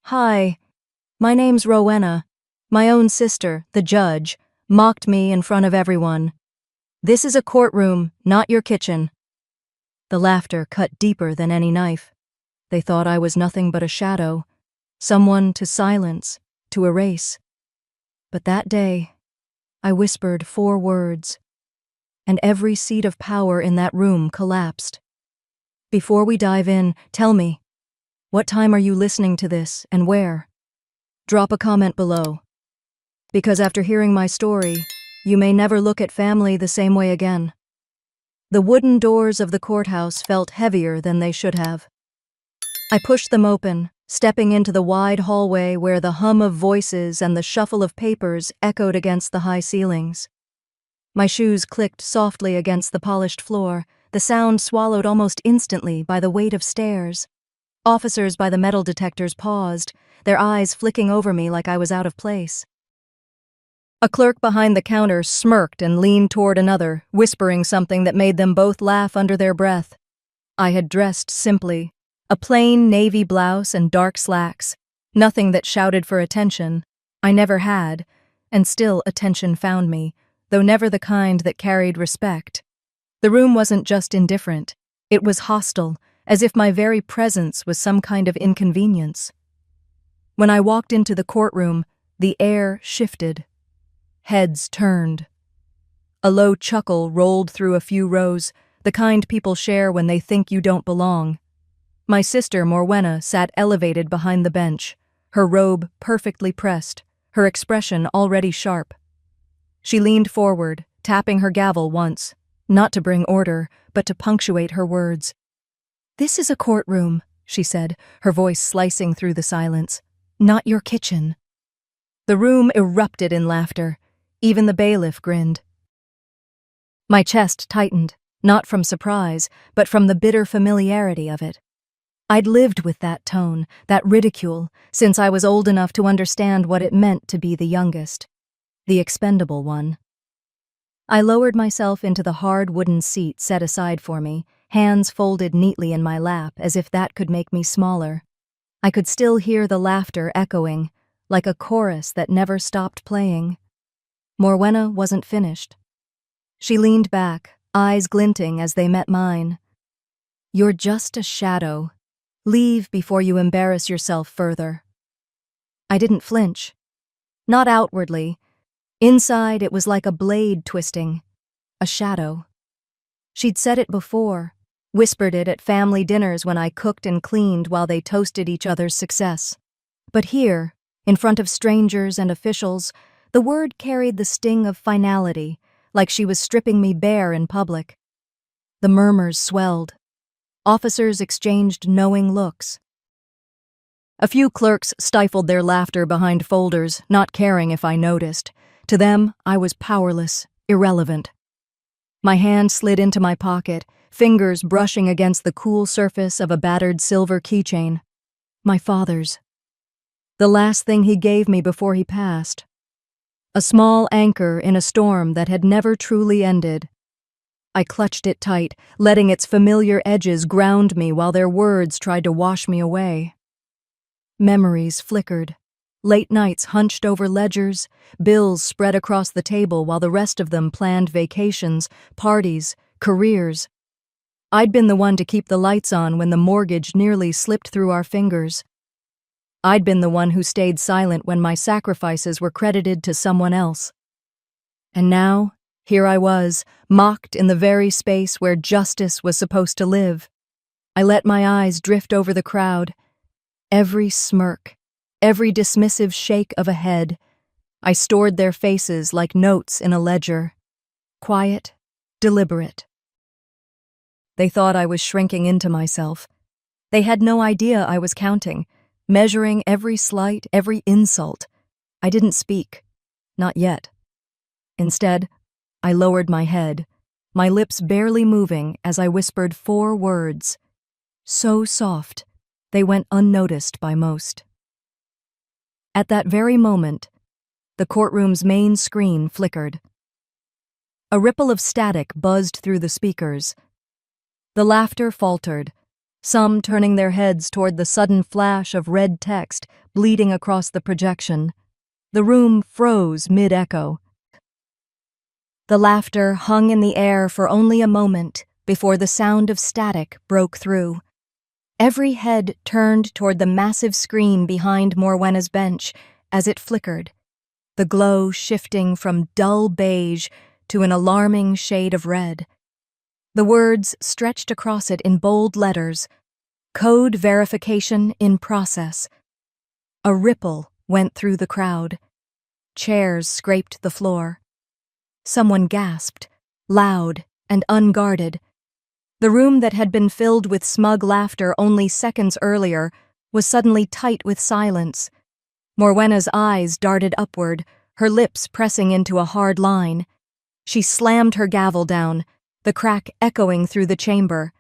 Hi, my name's Rowena. My own sister, the judge, mocked me in front of everyone. This is a courtroom, not your kitchen. The laughter cut deeper than any knife. They thought I was nothing but a shadow, someone to silence, to erase. But that day, I whispered 4 words, and every seat of power in that room collapsed. Before we dive in, tell me, what time are you listening to this, and where? Drop a comment below. Because after hearing my story, you may never look at family the same way again. The wooden doors of the courthouse felt heavier than they should have. I pushed them open, stepping into the wide hallway where the hum of voices and the shuffle of papers echoed against the high ceilings. My shoes clicked softly against the polished floor, the sound swallowed almost instantly by the weight of stairs. Officers by the metal detectors paused, their eyes flicking over me like I was out of place. A clerk behind the counter smirked and leaned toward another, whispering something that made them both laugh under their breath. I had dressed simply, a plain navy blouse and dark slacks, nothing that shouted for attention. I never had, and still attention found me, though never the kind that carried respect. The room wasn't just indifferent, it was hostile, as if my very presence was some kind of inconvenience. When I walked into the courtroom, the air shifted. Heads turned. A low chuckle rolled through a few rows, the kind people share when they think you don't belong. My sister, Morwenna, sat elevated behind the bench, her robe perfectly pressed, her expression already sharp. She leaned forward, tapping her gavel once, not to bring order, but to punctuate her words. "This is a courtroom," she said, her voice slicing through the silence. "Not your kitchen." The room erupted in laughter. Even the bailiff grinned. My chest tightened, not from surprise, but from the bitter familiarity of it. I'd lived with that tone, that ridicule, since I was old enough to understand what it meant to be the youngest, the expendable one. I lowered myself into the hard wooden seat set aside for me, hands folded neatly in my lap as if that could make me smaller. I could still hear the laughter echoing, like a chorus that never stopped playing. Morwenna wasn't finished. She leaned back, eyes glinting as they met mine. "You're just a shadow. Leave before you embarrass yourself further." I didn't flinch. Not outwardly. Inside, it was like a blade twisting. A shadow. She'd said it before, whispered it at family dinners when I cooked and cleaned while they toasted each other's success. But here, in front of strangers and officials, the word carried the sting of finality, like she was stripping me bare in public. The murmurs swelled. Officers exchanged knowing looks. A few clerks stifled their laughter behind folders, not caring if I noticed. To them, I was powerless, irrelevant. My hand slid into my pocket, fingers brushing against the cool surface of a battered silver keychain. My father's. The last thing he gave me before he passed. A small anchor in a storm that had never truly ended. I clutched it tight, letting its familiar edges ground me while their words tried to wash me away. Memories flickered. Late nights hunched over ledgers, bills spread across the table while the rest of them planned vacations, parties, careers. I'd been the one to keep the lights on when the mortgage nearly slipped through our fingers. I'd been the one who stayed silent when my sacrifices were credited to someone else. And now, here I was, mocked in the very space where justice was supposed to live. I let my eyes drift over the crowd. Every smirk, every dismissive shake of a head. I stored their faces like notes in a ledger. Quiet, deliberate. They thought I was shrinking into myself. They had no idea I was counting, measuring every slight, every insult. I didn't speak. Not yet. Instead, I lowered my head, my lips barely moving as I whispered 4 words. So soft, they went unnoticed by most. At that very moment, the courtroom's main screen flickered. A ripple of static buzzed through the speakers. The laughter faltered, some turning their heads toward the sudden flash of red text bleeding across the projection. The room froze mid-echo. The laughter hung in the air for only a moment before the sound of static broke through. Every head turned toward the massive screen behind Morwenna's bench as it flickered, the glow shifting from dull beige to an alarming shade of red. The words stretched across it in bold letters, "Code verification in process." A ripple went through the crowd. Chairs scraped the floor. Someone gasped, loud and unguarded. The room that had been filled with smug laughter only seconds earlier was suddenly tight with silence. Morwenna's eyes darted upward, her lips pressing into a hard line. She slammed her gavel down, the crack echoing through the chamber.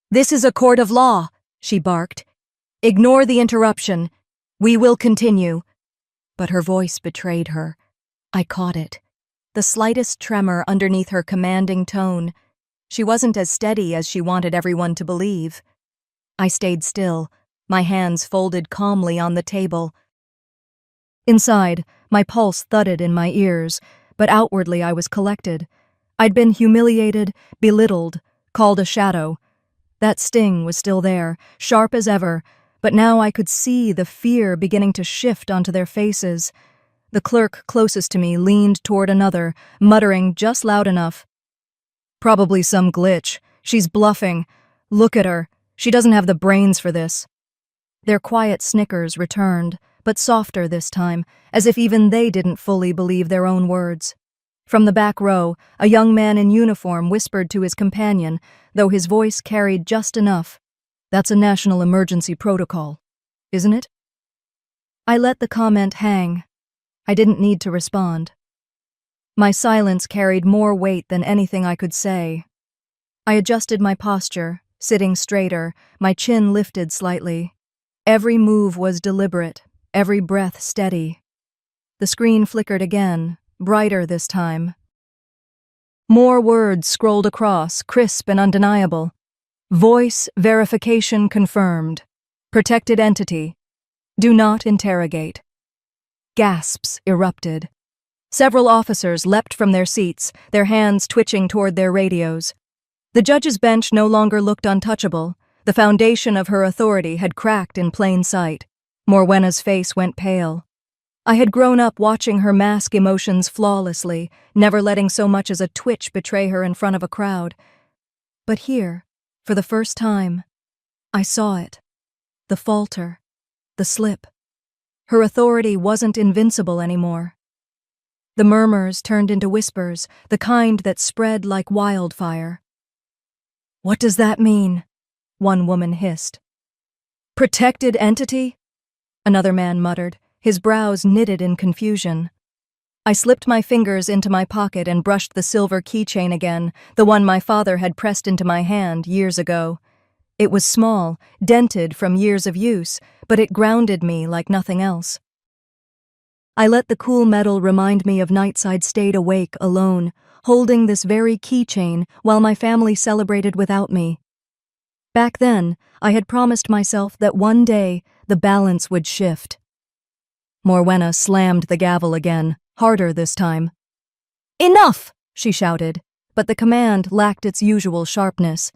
"This is a court of law," she barked. "Ignore the interruption. We will continue." But her voice betrayed her. I caught it. The slightest tremor underneath her commanding tone. She wasn't as steady as she wanted everyone to believe. I stayed still, my hands folded calmly on the table. Inside, my pulse thudded in my ears, but outwardly I was collected. I'd been humiliated, belittled, called a shadow. That sting was still there, sharp as ever, but now I could see the fear beginning to shift onto their faces. The clerk closest to me leaned toward another, muttering just loud enough. "Probably some glitch. She's bluffing. Look at her. She doesn't have the brains for this." Their quiet snickers returned, but softer this time, as if even they didn't fully believe their own words. From the back row, a young man in uniform whispered to his companion, though his voice carried just enough. "That's a national emergency protocol, isn't it?" I let the comment hang. I didn't need to respond. My silence carried more weight than anything I could say. I adjusted my posture, sitting straighter, my chin lifted slightly. Every move was deliberate, every breath steady. The screen flickered again, brighter this time. More words scrolled across, crisp and undeniable. "Voice verification confirmed. Protected entity. Do not interrogate." Gasps erupted. Several officers leapt from their seats, their hands twitching toward their radios. The judge's bench no longer looked untouchable. The foundation of her authority had cracked in plain sight. Morwenna's face went pale. I had grown up watching her mask emotions flawlessly, never letting so much as a twitch betray her in front of a crowd. But here, for the first time, I saw it. The falter, the slip. Her authority wasn't invincible anymore. The murmurs turned into whispers, the kind that spread like wildfire. "What does that mean?" one woman hissed. "Protected entity?" another man muttered, his brows knitted in confusion. I slipped my fingers into my pocket and brushed the silver keychain again, the one my father had pressed into my hand years ago. It was small, dented from years of use, but it grounded me like nothing else. I let the cool metal remind me of nights I'd stayed awake alone, holding this very keychain while my family celebrated without me. Back then, I had promised myself that one day the balance would shift. Morwenna slammed the gavel again, harder this time. "Enough!" she shouted, but the command lacked its usual sharpness.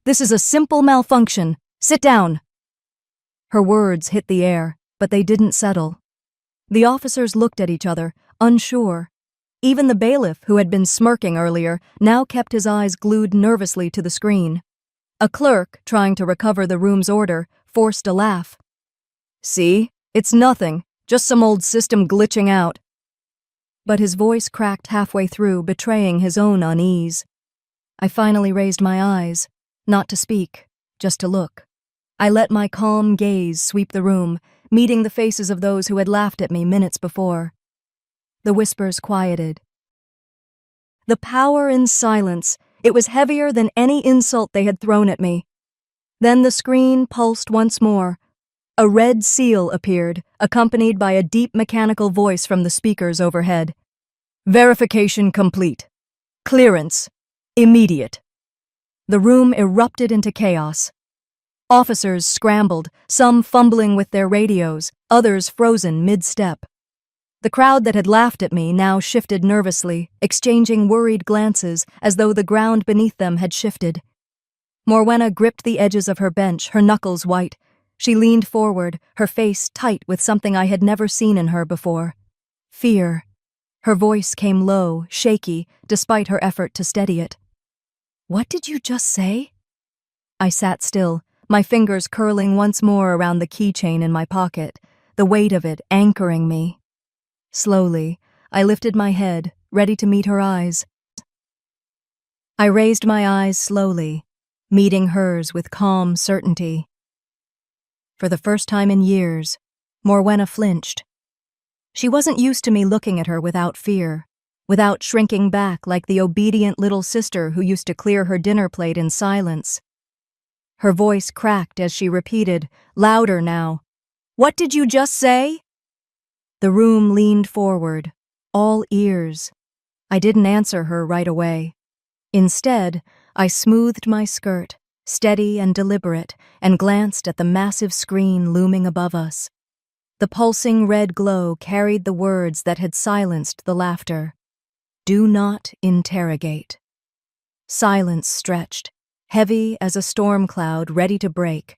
"This is a simple malfunction. Sit down." Her words hit the air, but they didn't settle. The officers looked at each other, unsure. Even the bailiff, who had been smirking earlier, now kept his eyes glued nervously to the screen. A clerk, trying to recover the room's order, forced a laugh. "See? It's nothing. Just some old system glitching out." But his voice cracked halfway through, betraying his own unease. I finally raised my eyes, not to speak, just to look. I let my calm gaze sweep the room, meeting the faces of those who had laughed at me minutes before. The whispers quieted. The power in silence. It was heavier than any insult they had thrown at me. Then the screen pulsed once more. A red seal appeared, accompanied by a deep mechanical voice from the speakers overhead. "Verification complete. Clearance. Immediate." The room erupted into chaos. Officers scrambled, some fumbling with their radios, others frozen mid-step. The crowd that had laughed at me now shifted nervously, exchanging worried glances as though the ground beneath them had shifted. Morwenna gripped the edges of her bench, her knuckles white. She leaned forward, her face tight with something I had never seen in her before. Fear. Her voice came low, shaky, despite her effort to steady it. "What did you just say?" I sat still, my fingers curling once more around the keychain in my pocket, the weight of it anchoring me. Slowly, I lifted my head, ready to meet her eyes. I raised my eyes slowly, meeting hers with calm certainty. For the first time in years, Morwenna flinched. She wasn't used to me looking at her without fear, without shrinking back like the obedient little sister who used to clear her dinner plate in silence. Her voice cracked as she repeated, louder now, "What did you just say?" The room leaned forward, all ears. I didn't answer her right away. Instead, I smoothed my skirt, steady and deliberate, and glanced at the massive screen looming above us. The pulsing red glow carried the words that had silenced the laughter. "Do not interrogate." Silence stretched, heavy as a storm cloud ready to break.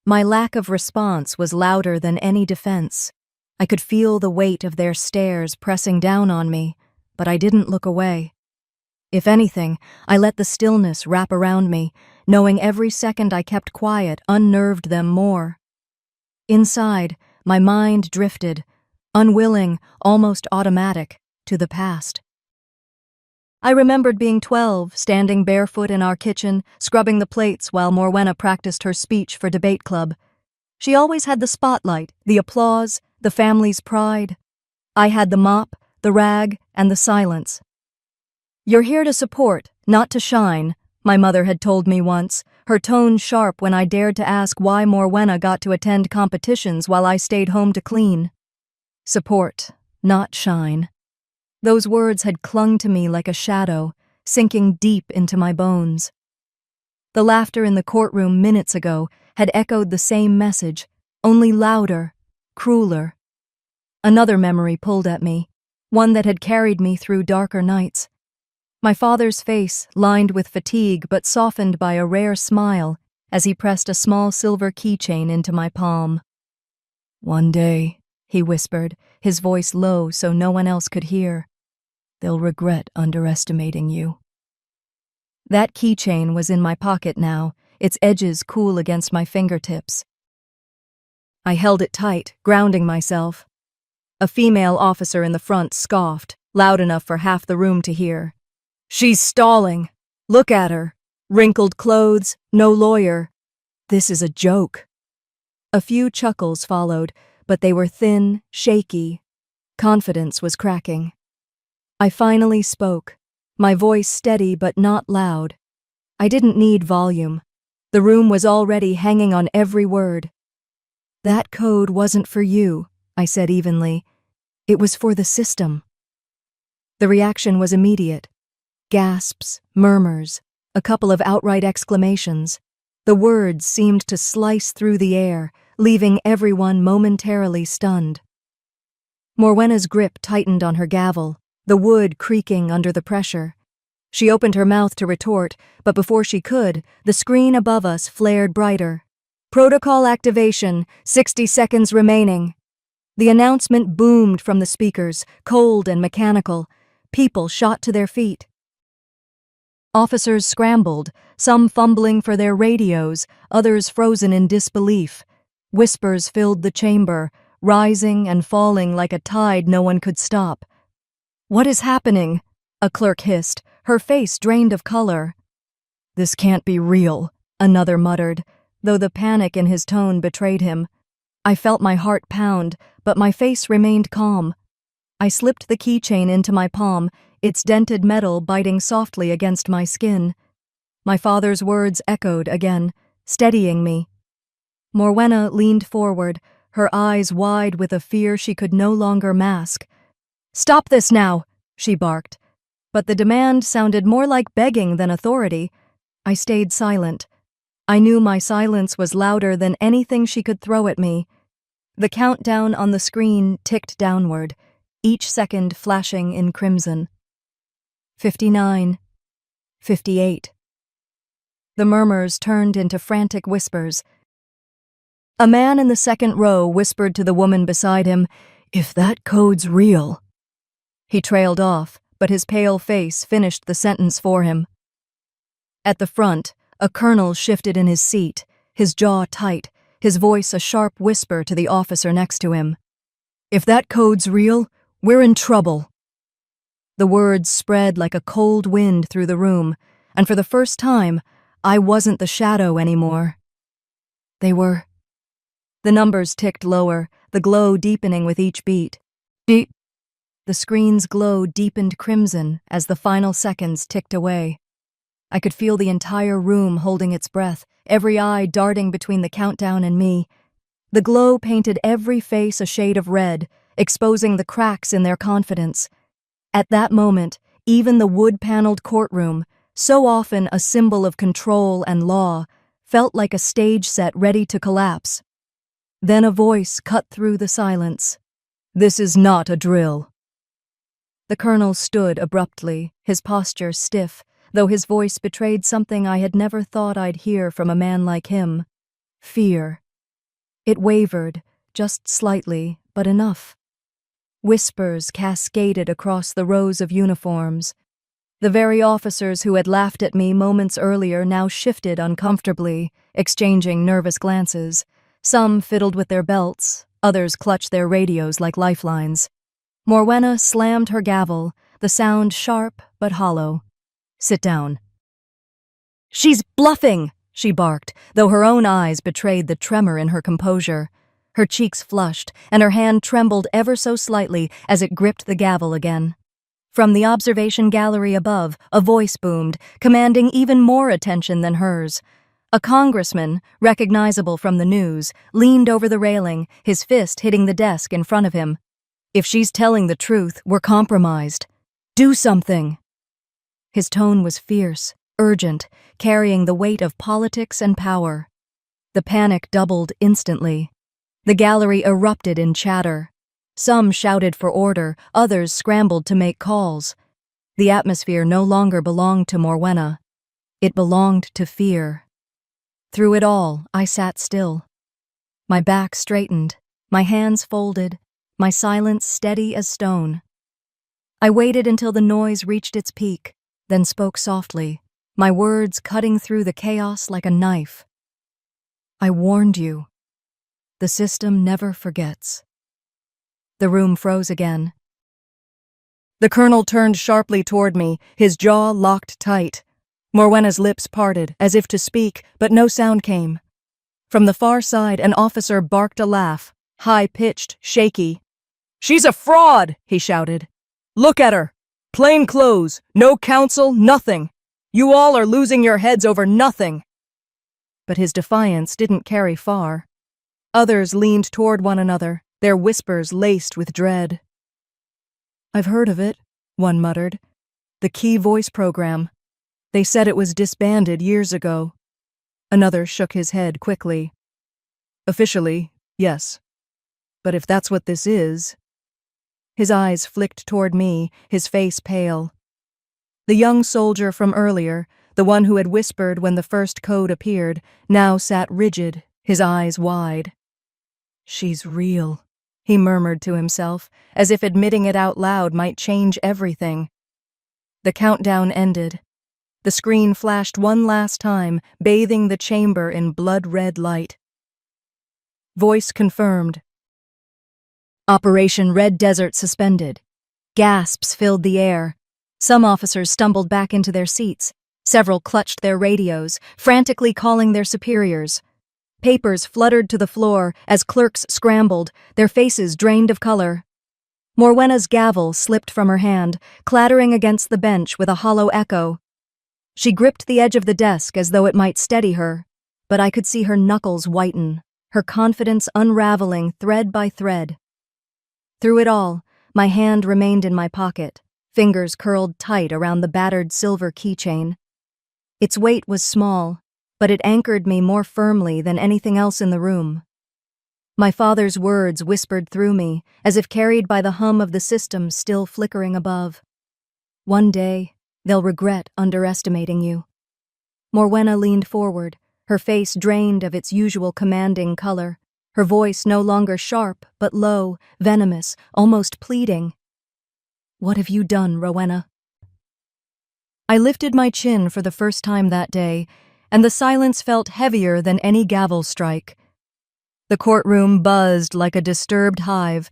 My lack of response was louder than any defense. I could feel the weight of their stares pressing down on me, but I didn't look away. If anything, I let the stillness wrap around me, knowing every second I kept quiet unnerved them more. Inside, my mind drifted, unwilling, almost automatic, to the past. I remembered being 12, standing barefoot in our kitchen, scrubbing the plates while Morwenna practiced her speech for debate club. She always had the spotlight, the applause, the family's pride. I had the mop, the rag, and the silence. "You're here to support, not to shine," my mother had told me once, her tone sharp when I dared to ask why Morwenna got to attend competitions while I stayed home to clean. Support, not shine. Those words had clung to me like a shadow, sinking deep into my bones. The laughter in the courtroom minutes ago had echoed the same message, only louder, crueler. Another memory pulled at me, one that had carried me through darker nights. My father's face, lined with fatigue but softened by a rare smile as he pressed a small silver keychain into my palm. "One day," he whispered, his voice low so no one else could hear, "they'll regret underestimating you." That keychain was in my pocket now, its edges cool against my fingertips. I held it tight, grounding myself. A female officer in the front scoffed, loud enough for half the room to hear. "She's stalling. Look at her. Wrinkled clothes, no lawyer. This is a joke." A few chuckles followed, but they were thin, shaky. Confidence was cracking. I finally spoke, my voice steady but not loud. I didn't need volume. The room was already hanging on every word. "That code wasn't for you," I said evenly. "It was for the system." The reaction was immediate. Gasps, murmurs, a couple of outright exclamations. The words seemed to slice through the air, leaving everyone momentarily stunned. Morwenna's grip tightened on her gavel, the wood creaking under the pressure. She opened her mouth to retort, but before she could, the screen above us flared brighter. "Protocol activation, 60 seconds remaining." The announcement boomed from the speakers, cold and mechanical. People shot to their feet. Officers scrambled, some fumbling for their radios, others frozen in disbelief. Whispers filled the chamber, rising and falling like a tide no one could stop. "What is happening?" a clerk hissed, her face drained of color. "This can't be real," another muttered, though the panic in his tone betrayed him. I felt my heart pound, but my face remained calm. I slipped the keychain into my palm, its dented metal biting softly against my skin. My father's words echoed again, steadying me. Morwenna leaned forward, her eyes wide with a fear she could no longer mask. "Stop this now!" she barked. But the demand sounded more like begging than authority. I stayed silent. I knew my silence was louder than anything she could throw at me. The countdown on the screen ticked downward, each second flashing in crimson. 59. 58. The murmurs turned into frantic whispers. A man in the second row whispered to the woman beside him, "If that code's real." He trailed off, but his pale face finished the sentence for him. At the front, a colonel shifted in his seat, his jaw tight, his voice a sharp whisper to the officer next to him. "If that code's real, we're in trouble." The words spread like a cold wind through the room, and for the first time, I wasn't the shadow anymore. They were. The numbers ticked lower, the glow deepening with each beat. Beat. The screen's glow deepened crimson as the final seconds ticked away. I could feel the entire room holding its breath, every eye darting between the countdown and me. The glow painted every face a shade of red, exposing the cracks in their confidence. At that moment, even the wood-paneled courtroom, so often a symbol of control and law, felt like a stage set ready to collapse. Then a voice cut through the silence. "This is not a drill." The colonel stood abruptly, his posture stiff, though his voice betrayed something I had never thought I'd hear from a man like him. Fear. It wavered, just slightly, but enough. Whispers cascaded across the rows of uniforms. The very officers who had laughed at me moments earlier now shifted uncomfortably, exchanging nervous glances. Some fiddled with their belts, others clutched their radios like lifelines. Morwenna slammed her gavel, the sound sharp but hollow. "Sit down." "She's bluffing," she barked, though her own eyes betrayed the tremor in her composure. Her cheeks flushed, and her hand trembled ever so slightly as it gripped the gavel again. From the observation gallery above, a voice boomed, commanding even more attention than hers. A congressman, recognizable from the news, leaned over the railing, his fist hitting the desk in front of him. "If she's telling the truth, we're compromised. Do something." His tone was fierce, urgent, carrying the weight of politics and power. The panic doubled instantly. The gallery erupted in chatter. Some shouted for order, others scrambled to make calls. The atmosphere no longer belonged to Morwenna. It belonged to fear. Through it all, I sat still. My back straightened, my hands folded, my silence steady as stone. I waited until the noise reached its peak, then spoke softly, my words cutting through the chaos like a knife. "I warned you. The system never forgets." The room froze again. The colonel turned sharply toward me, his jaw locked tight. Morwenna's lips parted, as if to speak, but no sound came. From the far side, an officer barked a laugh, high-pitched, shaky. "She's a fraud!" he shouted. "Look at her! Plain clothes, no counsel, nothing. You all are losing your heads over nothing." But his defiance didn't carry far. Others leaned toward one another, their whispers laced with dread. "I've heard of it," one muttered. "The Key Voice program. They said it was disbanded years ago." Another shook his head quickly. "Officially, yes. But if that's what this is..." His eyes flicked toward me, his face pale. The young soldier from earlier, the one who had whispered when the first code appeared, now sat rigid, his eyes wide. "She's real," he murmured to himself, as if admitting it out loud might change everything. The countdown ended. The screen flashed one last time, bathing the chamber in blood-red light. Voice confirmed. Operation Red Desert suspended. Gasps filled the air. Some officers stumbled back into their seats. Several clutched their radios, frantically calling their superiors. Papers fluttered to the floor as clerks scrambled, their faces drained of color. Morwenna's gavel slipped from her hand, clattering against the bench with a hollow echo. She gripped the edge of the desk as though it might steady her, but I could see her knuckles whiten, her confidence unraveling thread by thread. Through it all, my hand remained in my pocket, fingers curled tight around the battered silver keychain. Its weight was small, but it anchored me more firmly than anything else in the room. My father's words whispered through me, as if carried by the hum of the system still flickering above. One day, they'll regret underestimating you. Morwenna leaned forward, her face drained of its usual commanding color, her voice no longer sharp, but low, venomous, almost pleading. "What have you done, Rowena?" I lifted my chin for the first time that day, and the silence felt heavier than any gavel strike. The courtroom buzzed like a disturbed hive,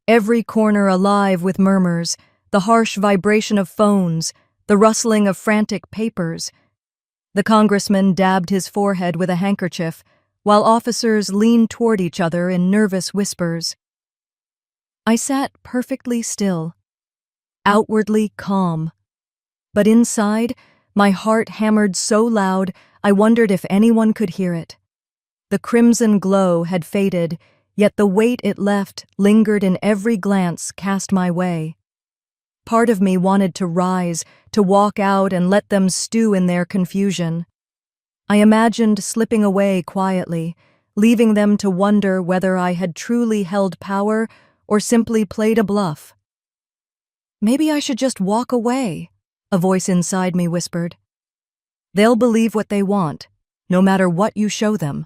every corner alive with murmurs, the harsh vibration of phones, the rustling of frantic papers. The congressman dabbed his forehead with a handkerchief, while officers leaned toward each other in nervous whispers. I sat perfectly still, outwardly calm, but inside, my heart hammered so loud I wondered if anyone could hear it. The crimson glow had faded, yet the weight it left lingered in every glance cast my way. Part of me wanted to rise, to walk out and let them stew in their confusion. I imagined slipping away quietly, leaving them to wonder whether I had truly held power or simply played a bluff. "Maybe I should just walk away," a voice inside me whispered. "They'll believe what they want, no matter what you show them."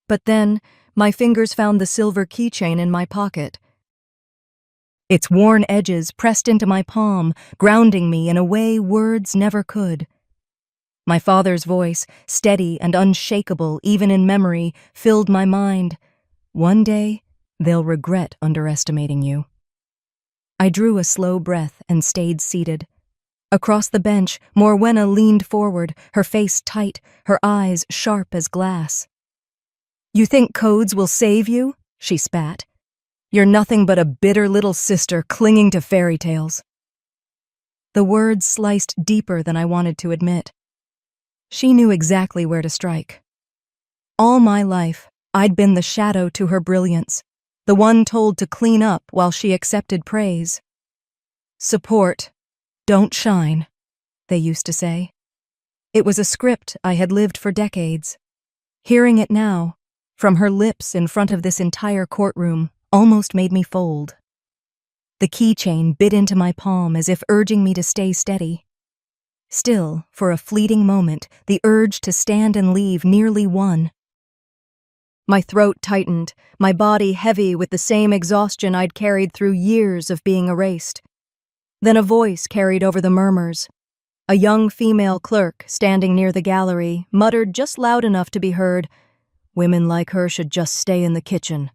But then, my fingers found the silver keychain in my pocket. Its worn edges pressed into my palm, grounding me in a way words never could. My father's voice, steady and unshakable even in memory, filled my mind. "One day, they'll regret underestimating you." I drew a slow breath and stayed seated. Across the bench, Morwenna leaned forward, her face tight, her eyes sharp as glass. "You think codes will save you?" she spat. "You're nothing but a bitter little sister clinging to fairy tales." The words sliced deeper than I wanted to admit. She knew exactly where to strike. All my life, I'd been the shadow to her brilliance, the one told to clean up while she accepted praise. "Support, don't shine," they used to say. It was a script I had lived for decades. Hearing it now, from her lips in front of this entire courtroom, almost made me fold. The keychain bit into my palm as if urging me to stay steady. Still, for a fleeting moment, the urge to stand and leave nearly won. My throat tightened, my body heavy with the same exhaustion I'd carried through years of being erased. Then a voice carried over the murmurs. A young female clerk, standing near the gallery, muttered just loud enough to be heard, "Women like her should just stay in the kitchen."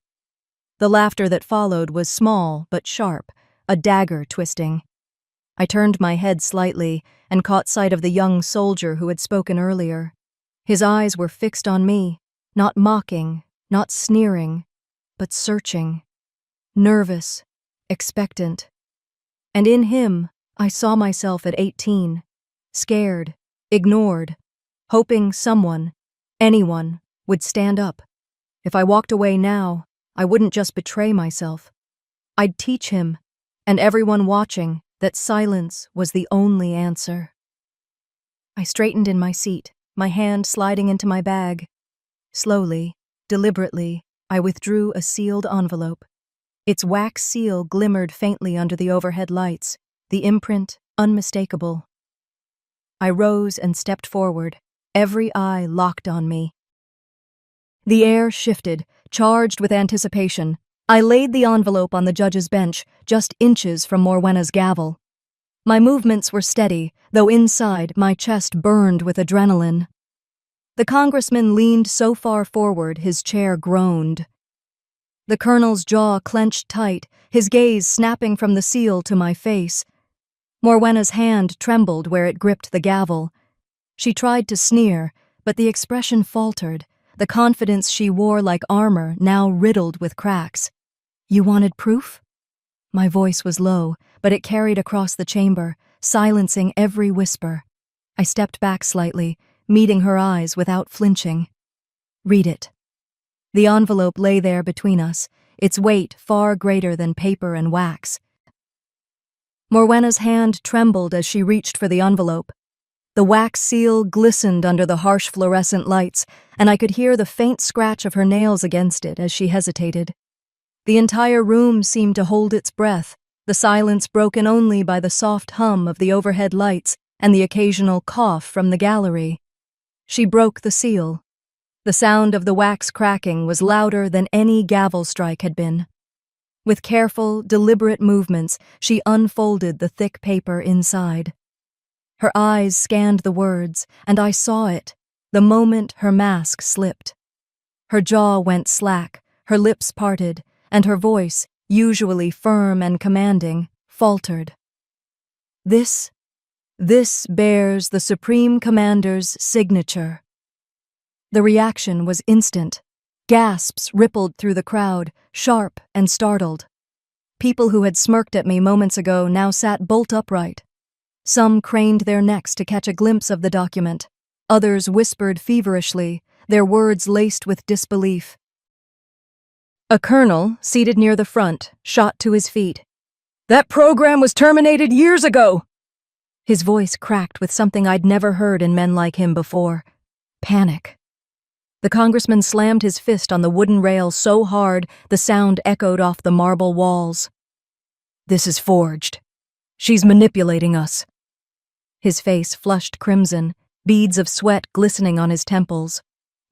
The laughter that followed was small but sharp, a dagger twisting. I turned my head slightly and caught sight of the young soldier who had spoken earlier. His eyes were fixed on me, not mocking, not sneering, but searching, nervous, expectant. And in him, I saw myself at 18, scared, ignored, hoping someone, anyone, would stand up. If I walked away now, I wouldn't just betray myself. I'd teach him, and everyone watching, that silence was the only answer. I straightened in my seat, my hand sliding into my bag. Slowly, deliberately, I withdrew a sealed envelope. Its wax seal glimmered faintly under the overhead lights, the imprint unmistakable. I rose and stepped forward, every eye locked on me. The air shifted, charged with anticipation. I laid the envelope on the judge's bench, just inches from Morwenna's gavel. My movements were steady, though inside my chest burned with adrenaline. The congressman leaned so far forward his chair groaned. The colonel's jaw clenched tight, his gaze snapping from the seal to my face. Morwenna's hand trembled where it gripped the gavel. She tried to sneer, but the expression faltered, the confidence she wore like armor now riddled with cracks. "You wanted proof?" My voice was low, but it carried across the chamber, silencing every whisper. I stepped back slightly, meeting her eyes without flinching. "Read it." The envelope lay there between us, its weight far greater than paper and wax. Morwenna's hand trembled as she reached for the envelope. The wax seal glistened under the harsh fluorescent lights, and I could hear the faint scratch of her nails against it as she hesitated. The entire room seemed to hold its breath, the silence broken only by the soft hum of the overhead lights and the occasional cough from the gallery. She broke the seal. The sound of the wax cracking was louder than any gavel strike had been. With careful, deliberate movements, she unfolded the thick paper inside. Her eyes scanned the words, and I saw it, the moment her mask slipped. Her jaw went slack, her lips parted, and her voice, usually firm and commanding, faltered. This bears the Supreme Commander's signature. The reaction was instant. Gasps rippled through the crowd, sharp and startled. People who had smirked at me moments ago now sat bolt upright. Some craned their necks to catch a glimpse of the document. Others whispered feverishly, their words laced with disbelief. A colonel, seated near the front, shot to his feet. "That program was terminated years ago!" His voice cracked with something I'd never heard in men like him before. Panic. The congressman slammed his fist on the wooden rail so hard the sound echoed off the marble walls. "This is forged. She's manipulating us." His face flushed crimson, beads of sweat glistening on his temples.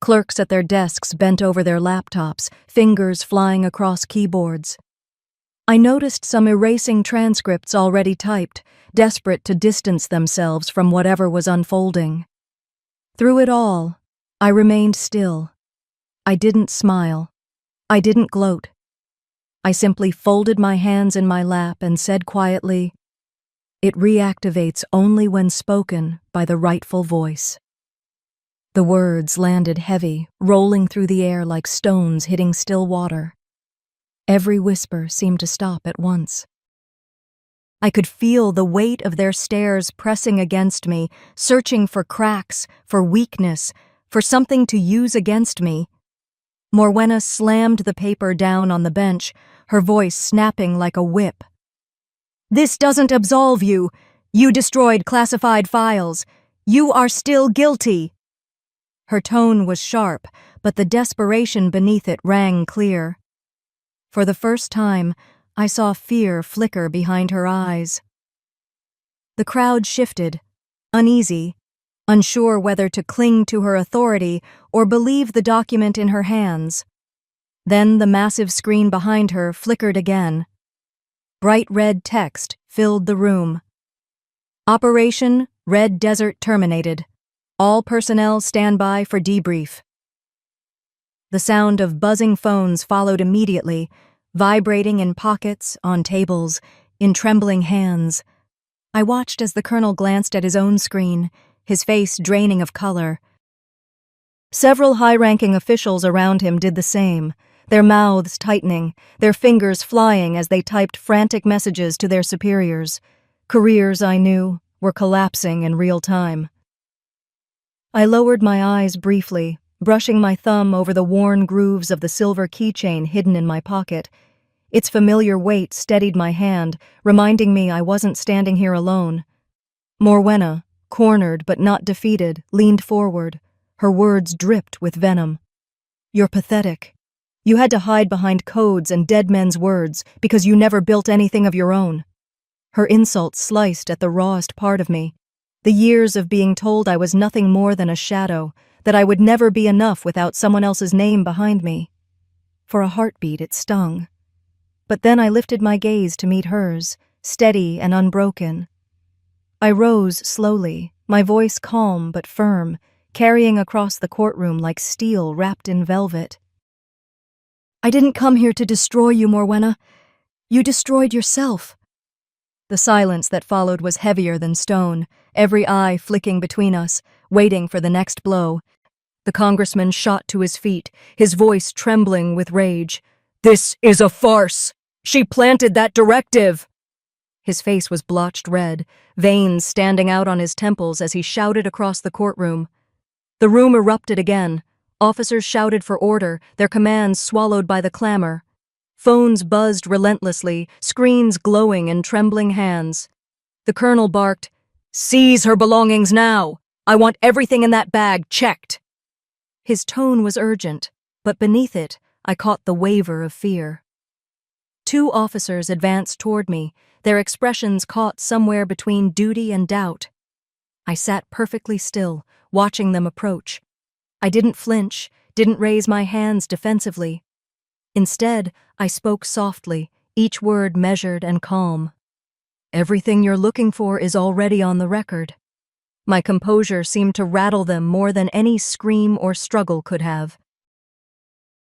Clerks at their desks bent over their laptops, fingers flying across keyboards. I noticed some erasing transcripts already typed, desperate to distance themselves from whatever was unfolding. Through it all, I remained still. I didn't smile. I didn't gloat. I simply folded my hands in my lap and said quietly, "It reactivates only when spoken by the rightful voice." The words landed heavy, rolling through the air like stones hitting still water. Every whisper seemed to stop at once. I could feel the weight of their stares pressing against me, searching for cracks, for weakness, for something to use against me. Morwenna slammed the paper down on the bench, her voice snapping like a whip. "This doesn't absolve you. You destroyed classified files. You are still guilty." Her tone was sharp, but the desperation beneath it rang clear. For the first time, I saw fear flicker behind her eyes. The crowd shifted, uneasy, unsure whether to cling to her authority or believe the document in her hands. Then the massive screen behind her flickered again. Bright red text filled the room. "Operation Red Desert terminated. All personnel stand by for debrief." The sound of buzzing phones followed immediately, vibrating in pockets, on tables, in trembling hands. I watched as the colonel glanced at his own screen, his face draining of color. Several high-ranking officials around him did the same, their mouths tightening, their fingers flying as they typed frantic messages to their superiors. Careers, I knew, were collapsing in real time. I lowered my eyes briefly, brushing my thumb over the worn grooves of the silver keychain hidden in my pocket. Its familiar weight steadied my hand, reminding me I wasn't standing here alone. Morwenna, cornered but not defeated, leaned forward. Her words dripped with venom. "You're pathetic. You had to hide behind codes and dead men's words because you never built anything of your own." Her insult sliced at the rawest part of me. The years of being told I was nothing more than a shadow, that I would never be enough without someone else's name behind me. For a heartbeat, it stung. But then I lifted my gaze to meet hers, steady and unbroken. I rose slowly, my voice calm but firm, carrying across the courtroom like steel wrapped in velvet. "I didn't come here to destroy you, Morwenna. You destroyed yourself." The silence that followed was heavier than stone, every eye flicking between us, waiting for the next blow. The congressman shot to his feet, his voice trembling with rage. "This is a farce! She planted that directive!" His face was blotched red, veins standing out on his temples as he shouted across the courtroom. The room erupted again. Officers shouted for order, their commands swallowed by the clamor. Phones buzzed relentlessly, screens glowing in trembling hands. The colonel barked, Seize her belongings now! I want everything in that bag checked. His tone was urgent, but beneath it, I caught the waver of fear. 2 officers advanced toward me, their expressions caught somewhere between duty and doubt. I sat perfectly still, watching them approach. I didn't flinch, didn't raise my hands defensively. Instead, I spoke softly, each word measured and calm. Everything you're looking for is already on the record. My composure seemed to rattle them more than any scream or struggle could have.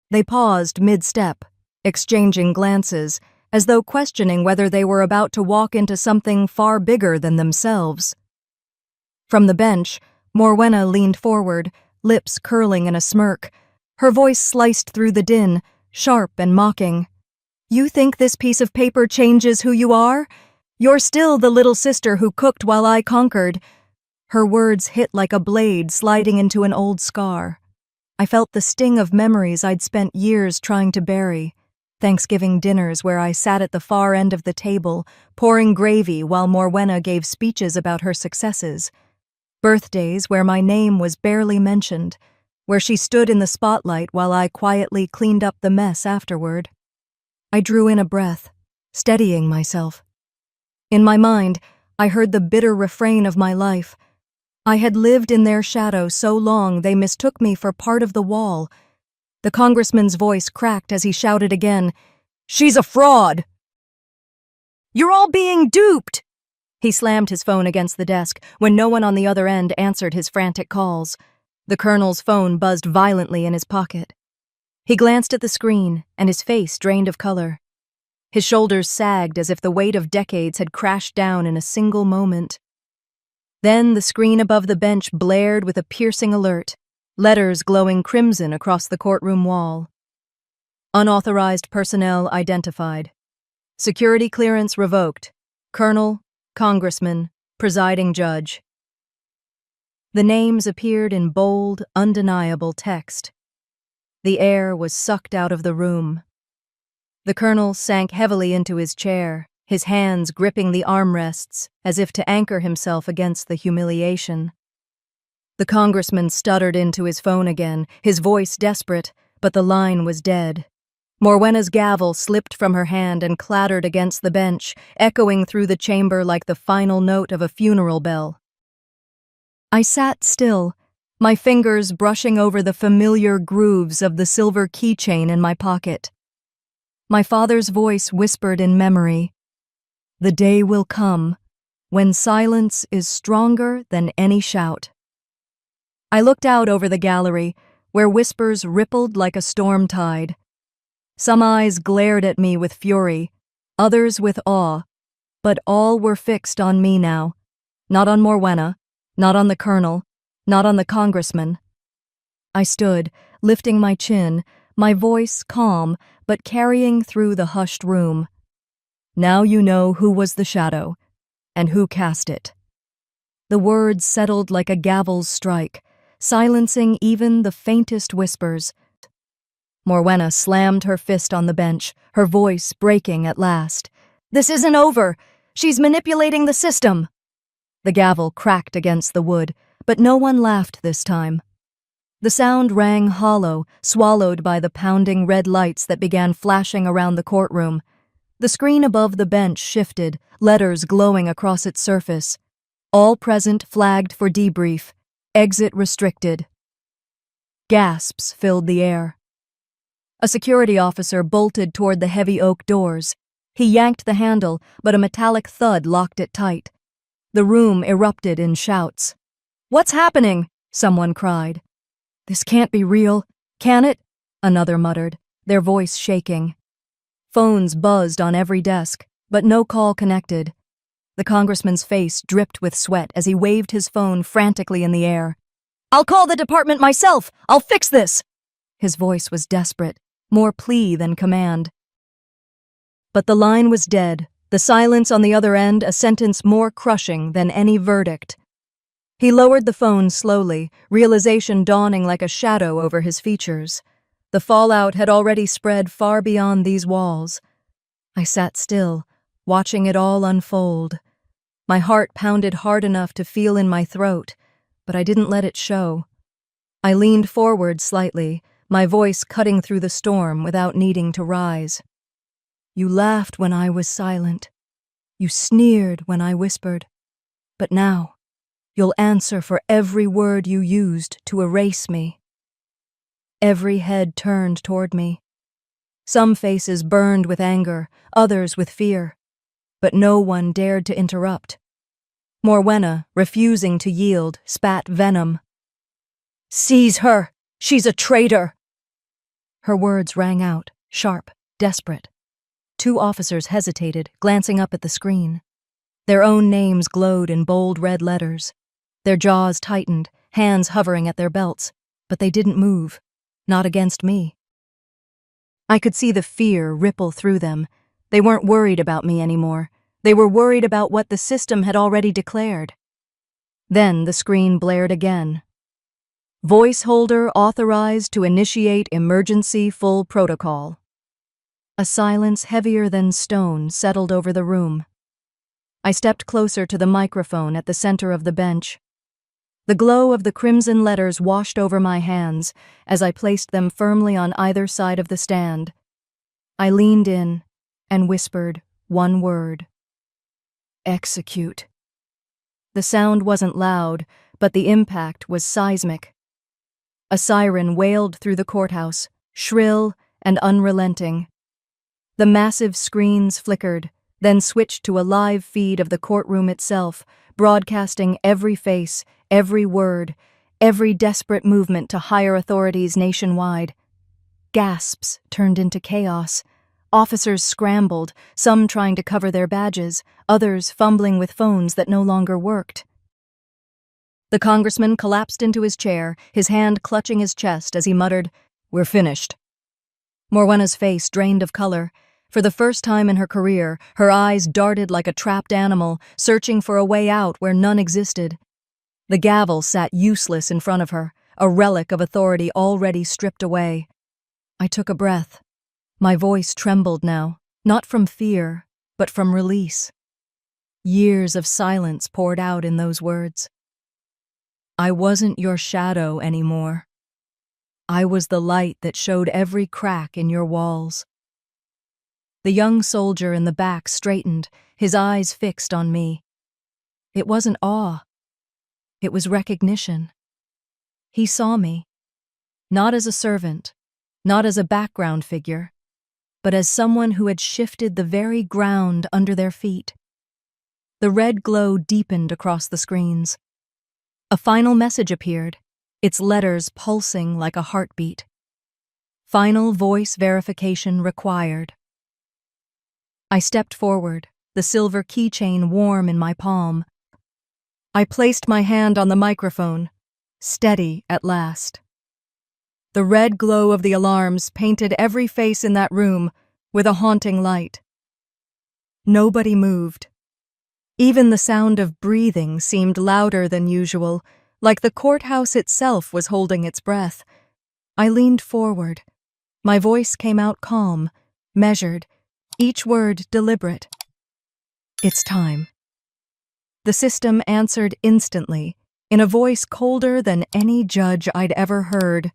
They paused mid-step, exchanging glances, as though questioning whether they were about to walk into something far bigger than themselves. From the bench, Morwenna leaned forward, lips curling in a smirk. Her voice sliced through the din, sharp and mocking. You think this piece of paper changes who you are? You're still the little sister who cooked while I conquered. Her words hit like a blade sliding into an old scar. I felt the sting of memories I'd spent years trying to bury. Thanksgiving dinners where I sat at the far end of the table, pouring gravy while Morwenna gave speeches about her successes. Birthdays where my name was barely mentioned, where she stood in the spotlight while I quietly cleaned up the mess afterward. I drew in a breath, steadying myself. In my mind, I heard the bitter refrain of my life. I had lived in their shadow so long they mistook me for part of the wall. The congressman's voice cracked as he shouted again, "She's a fraud!" "You're all being duped!" He slammed his phone against the desk when no one on the other end answered his frantic calls. The colonel's phone buzzed violently in his pocket. He glanced at the screen, and his face drained of color. His shoulders sagged as if the weight of decades had crashed down in a single moment. Then the screen above the bench blared with a piercing alert, letters glowing crimson across the courtroom wall. Unauthorized personnel identified. Security clearance revoked. Colonel, Congressman, Presiding Judge. The names appeared in bold, undeniable text. The air was sucked out of the room. The colonel sank heavily into his chair, his hands gripping the armrests as if to anchor himself against the humiliation. The congressman stuttered into his phone again, his voice desperate, but the line was dead. Morwenna's gavel slipped from her hand and clattered against the bench, echoing through the chamber like the final note of a funeral bell. I sat still, my fingers brushing over the familiar grooves of the silver keychain in my pocket. My father's voice whispered in memory, "The day will come when silence is stronger than any shout." I looked out over the gallery, where whispers rippled like a storm tide. Some eyes glared at me with fury, others with awe, but all were fixed on me now. Not on Morwenna, not on the colonel, not on the congressman. I stood, lifting my chin, my voice calm, but carrying through the hushed room. Now you know who was the shadow, and who cast it. The words settled like a gavel's strike, silencing even the faintest whispers. Morwenna slammed her fist on the bench, her voice breaking at last. "This isn't over! She's manipulating the system!" The gavel cracked against the wood, but no one laughed this time. The sound rang hollow, swallowed by the pounding red lights that began flashing around the courtroom. The screen above the bench shifted, letters glowing across its surface. All present flagged for debrief. Exit restricted. Gasps filled the air. A security officer bolted toward the heavy oak doors. He yanked the handle, but a metallic thud locked it tight. The room erupted in shouts. "What's happening?" someone cried. "This can't be real, can it?" another muttered, their voice shaking. Phones buzzed on every desk, but no call connected. The congressman's face dripped with sweat as he waved his phone frantically in the air. "I'll call the department myself! I'll fix this!" His voice was desperate, more plea than command. But the line was dead, the silence on the other end a sentence more crushing than any verdict. He lowered the phone slowly, realization dawning like a shadow over his features. The fallout had already spread far beyond these walls. I sat still, watching it all unfold. My heart pounded hard enough to feel in my throat, but I didn't let it show. I leaned forward slightly, my voice cutting through the storm without needing to rise. You laughed when I was silent. You sneered when I whispered. But now, you'll answer for every word you used to erase me. Every head turned toward me. Some faces burned with anger, others with fear. But no one dared to interrupt. Morwenna, refusing to yield, spat venom. "Seize her! She's a traitor!" Her words rang out, sharp, desperate. 2 officers hesitated, glancing up at the screen. Their own names glowed in bold red letters. Their jaws tightened, hands hovering at their belts, but they didn't move, not against me. I could see the fear ripple through them. They weren't worried about me anymore. They were worried about what the system had already declared. Then the screen blared again. Voice holder authorized to initiate emergency full protocol. A silence heavier than stone settled over the room. I stepped closer to the microphone at the center of the bench. The glow of the crimson letters washed over my hands as I placed them firmly on either side of the stand. I leaned in and whispered one word. Execute. The sound wasn't loud, but the impact was seismic. A siren wailed through the courthouse, shrill and unrelenting. The massive screens flickered, then switched to a live feed of the courtroom itself, broadcasting every face, every word, every desperate movement to higher authorities nationwide. Gasps turned into chaos. Officers scrambled, some trying to cover their badges, others fumbling with phones that no longer worked. The congressman collapsed into his chair, his hand clutching his chest as he muttered, "We're finished." Morwenna's face drained of color. For the first time in her career, her eyes darted like a trapped animal, searching for a way out where none existed. The gavel sat useless in front of her, a relic of authority already stripped away. I took a breath. My voice trembled now, not from fear, but from release. Years of silence poured out in those words. I wasn't your shadow anymore. I was the light that showed every crack in your walls. The young soldier in the back straightened, his eyes fixed on me. It wasn't awe. It was recognition. He saw me, not as a servant, not as a background figure, but as someone who had shifted the very ground under their feet. The red glow deepened across the screens. A final message appeared, its letters pulsing like a heartbeat. Final voice verification required. I stepped forward, the silver keychain warm in my palm. I placed my hand on the microphone, steady at last. The red glow of the alarms painted every face in that room with a haunting light. Nobody moved. Even the sound of breathing seemed louder than usual, like the courthouse itself was holding its breath. I leaned forward. My voice came out calm, measured, each word deliberate. It's time. The system answered instantly, in a voice colder than any judge I'd ever heard.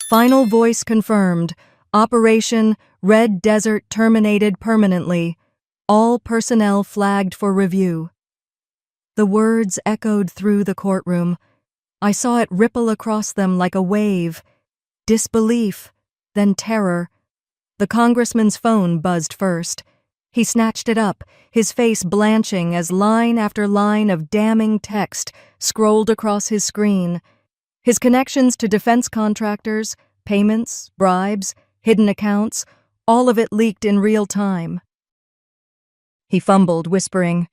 Final voice confirmed. Operation Red Desert terminated permanently. All personnel flagged for review. The words echoed through the courtroom. I saw it ripple across them like a wave. Disbelief, then terror. The congressman's phone buzzed first. He snatched it up, his face blanching as line after line of damning text scrolled across his screen. His connections to defense contractors, payments, bribes, hidden accounts, all of it leaked in real time. He fumbled, whispering,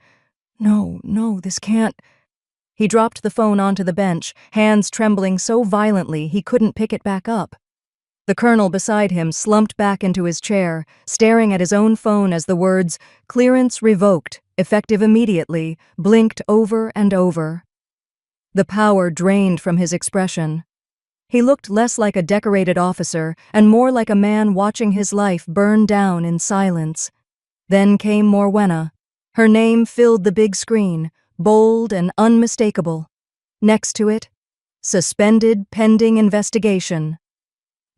No, this can't." He dropped the phone onto the bench, hands trembling so violently he couldn't pick it back up. The colonel beside him slumped back into his chair, staring at his own phone as the words, "Clearance revoked, effective immediately," blinked over and over. The power drained from his expression. He looked less like a decorated officer and more like a man watching his life burn down in silence. Then came Morwenna, Her name filled the big screen, bold and unmistakable. Next to it, suspended pending investigation.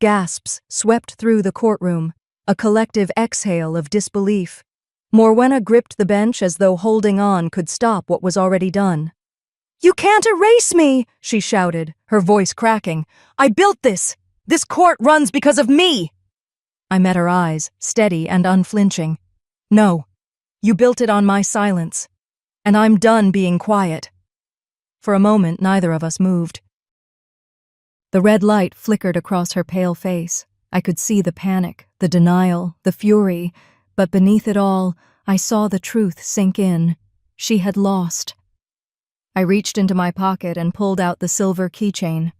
Gasps swept through the courtroom, a collective exhale of disbelief. Morwenna gripped the bench as though holding on could stop what was already done. "You can't erase me!" she shouted, her voice cracking. "I built this! This court runs because of me!" I met her eyes, steady and unflinching. "No, you built it on my silence, and I'm done being quiet." For a moment, neither of us moved. The red light flickered across her pale face. I could see the panic, the denial, the fury, but beneath it all, I saw the truth sink in. She had lost. I reached into my pocket and pulled out the silver keychain.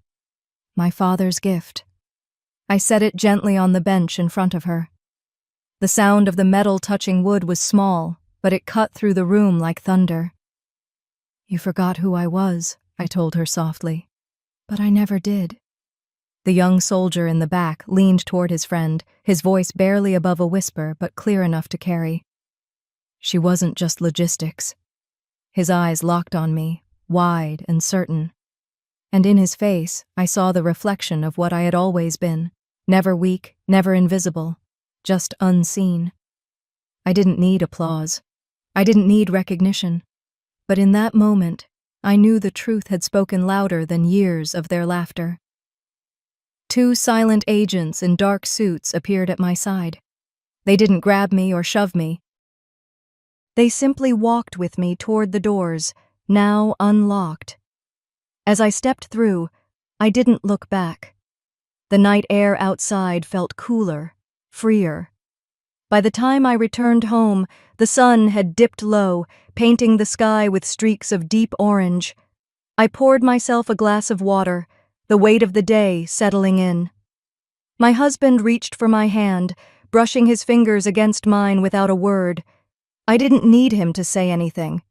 My father's gift. I set it gently on the bench in front of her. The sound of the metal touching wood was small, but it cut through the room like thunder. "You forgot who I was," I told her softly. "But I never did." The young soldier in the back leaned toward his friend, his voice barely above a whisper but clear enough to carry. "She wasn't just logistics." His eyes locked on me, wide and certain. And in his face, I saw the reflection of what I had always been, never weak, never invisible, just unseen. I didn't need applause. I didn't need recognition. But in that moment, I knew the truth had spoken louder than years of their laughter. Two silent agents in dark suits appeared at my side. They didn't grab me or shove me. They simply walked with me toward the doors, now unlocked. As I stepped through, I didn't look back. The night air outside felt cooler, freer. By the time I returned home, the sun had dipped low, painting the sky with streaks of deep orange. I poured myself a glass of water, the weight of the day settling in. My husband reached for my hand, brushing his fingers against mine without a word. I didn't need him to say anything.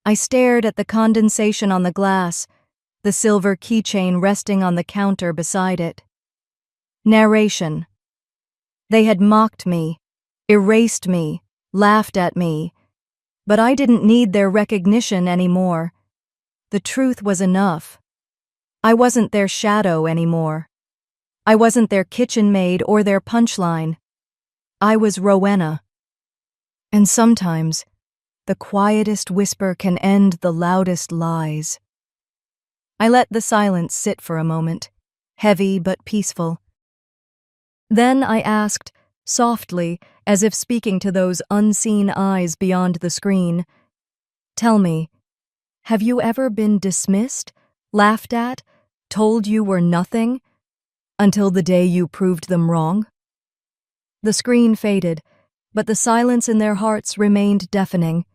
I stared at the condensation on the glass, the silver keychain resting on the counter beside it. Narration. They had mocked me, erased me, laughed at me, but I didn't need their recognition anymore. The truth was enough. I wasn't their shadow anymore. I wasn't their kitchen maid or their punchline. I was Rowena. And sometimes, the quietest whisper can end the loudest lies. I let the silence sit for a moment, heavy but peaceful. Then I asked, softly, as if speaking to those unseen eyes beyond the screen, "Tell me, have you ever been dismissed, laughed at, told you were nothing, until the day you proved them wrong?" The screen faded, but the silence in their hearts remained deafening.